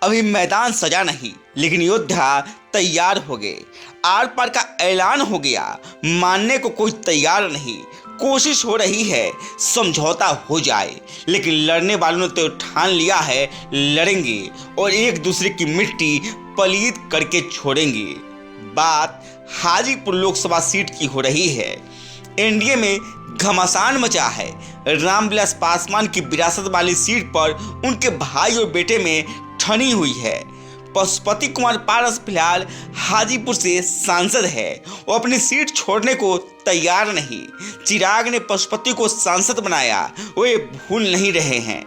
अभी मैदान सजा नहीं, लेकिन योद्धा तैयार हो गए। आर पार का ऐलान हो गया, मानने को कोई तैयार नहीं। कोशिश हो रही है समझौता हो जाए, लेकिन लड़ने वालों ने तो ठान लिया है लड़ेंगे और एक दूसरे की मिट्टी पलीत करके छोड़ेंगे। बात हाजीपुर लोकसभा सीट की हो रही है। एनडीए में घमासान मचा है। रामविलास पासवान की विरासत वाली सीट पर उनके भाई और बेटे में ठनी हुई है। पशुपति कुमार पारस फिलहाल हाजीपुर से सांसद है। वो अपनी सीट छोड़ने को तैयार नहीं। चिराग ने पशुपति को सांसद बनाया, वो ये भूल नहीं रहे हैं।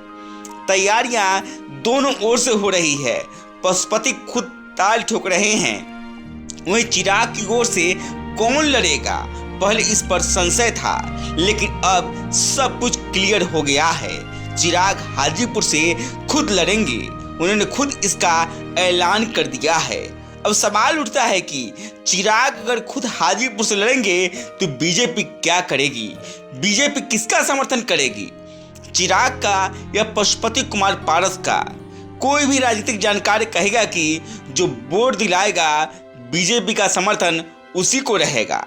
तैयारियां दोनों ओर से हो रही है। पशुपति खुद ताल ठोक रहे हैं, वहीं चिराग की ओर से कौन लड़ेगा, पहले इस पर संशय था, लेकिन अब सब कुछ क्लियर हो गया है। चिराग हाजीपुर से खुद लड़ेंगे, उन्होंने खुद इसका ऐलान कर दिया है। अब सवाल उठता है कि चिराग अगर खुद हाजीपुर से लड़ेंगे तो बीजेपी क्या करेगी? बीजेपी किसका समर्थन करेगी, चिराग का या पशुपति कुमार पारस का? कोई भी राजनीतिक जानकार कहेगा कि जो वोट दिलाएगा बीजेपी का समर्थन उसी को रहेगा।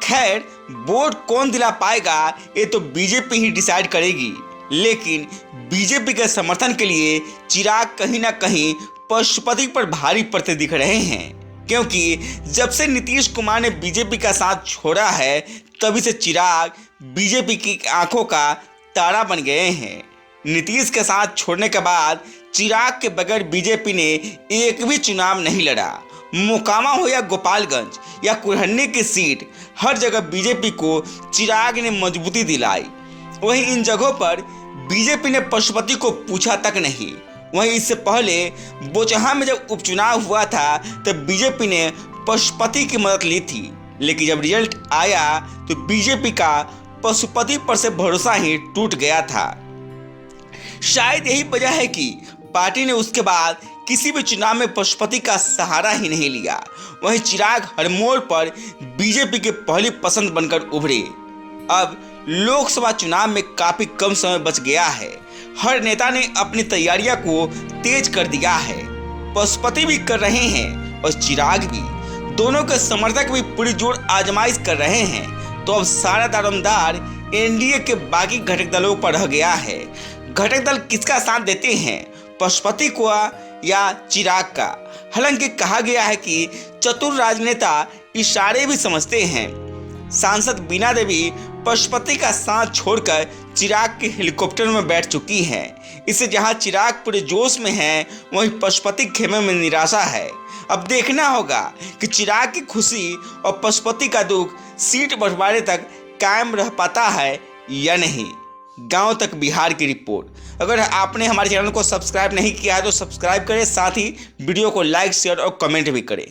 खैर, वोट कौन दिला पाएगा ये तो बीजेपी ही डिसाइड करेगी, लेकिन बीजेपी के समर्थन के लिए चिराग कहीं ना कहीं पशुपति पर भारी पड़ते दिख रहे हैं, क्योंकि जब से नीतीश कुमार ने बीजेपी का साथ छोड़ा है तभी से चिराग बीजेपी की आंखों का तारा बन गए हैं। नीतीश के साथ छोड़ने के बाद चिराग के बगैर बीजेपी ने एक भी चुनाव नहीं लड़ा। मोकामा हो या गोपालगंज या कुल्हन्नी की सीट, हर जगह बीजेपी को चिराग ने मजबूती दिलाई। वहीं इन जगहों पर बीजेपी ने पशुपति को पूछा तक नहीं। वहीं इससे पहले बोचहा में जब उपचुनाव हुआ था तब बीजेपी ने पशुपति की मदद ली थी, लेकिन जब रिजल्ट आया तो बीजेपी का पशुपति पर से भरोसा ही टूट गया था। शायद यही वजह है कि पार्टी ने उसके बाद किसी भी चुनाव में पशुपति का सहारा ही नहीं लिया। वहीं चिराग हर मोड़ पर बीजेपी के पहली पसंद बनकर उभरे। अब लोकसभा चुनाव में काफी कम समय बच गया है। हर नेता ने अपनी तैयारियां को तेज कर दिया है। पशुपति भी कर रहे हैं और चिराग भी, दोनों के समर्थक भी पूरी जोर आजमाइश कर रहे हैं। तो अब सारा दारोमदार एनडीए के बाकी घटक दलों पर रह गया है। घटक दल किसका साथ देते हैं, पशुपति को या चिराग का? हालांकि कहा गया है कि चतुर राजनेता इशारे भी समझते हैं। सांसद बीना देवी पशुपति का साथ छोड़कर चिराग के हेलीकॉप्टर में बैठ चुकी हैं। इससे जहां चिराग पूरे जोश में है, वहीं पशुपति खेमे में निराशा है। अब देखना होगा कि चिराग की खुशी और पशुपति का दुख सीट बंटवारे तक कायम रह पाता है या नहीं। गांव तक बिहार की रिपोर्ट। अगर आपने हमारे चैनल को सब्सक्राइब नहीं किया है तो सब्सक्राइब करें, साथ ही वीडियो को लाइक, शेयर और कमेंट भी करें।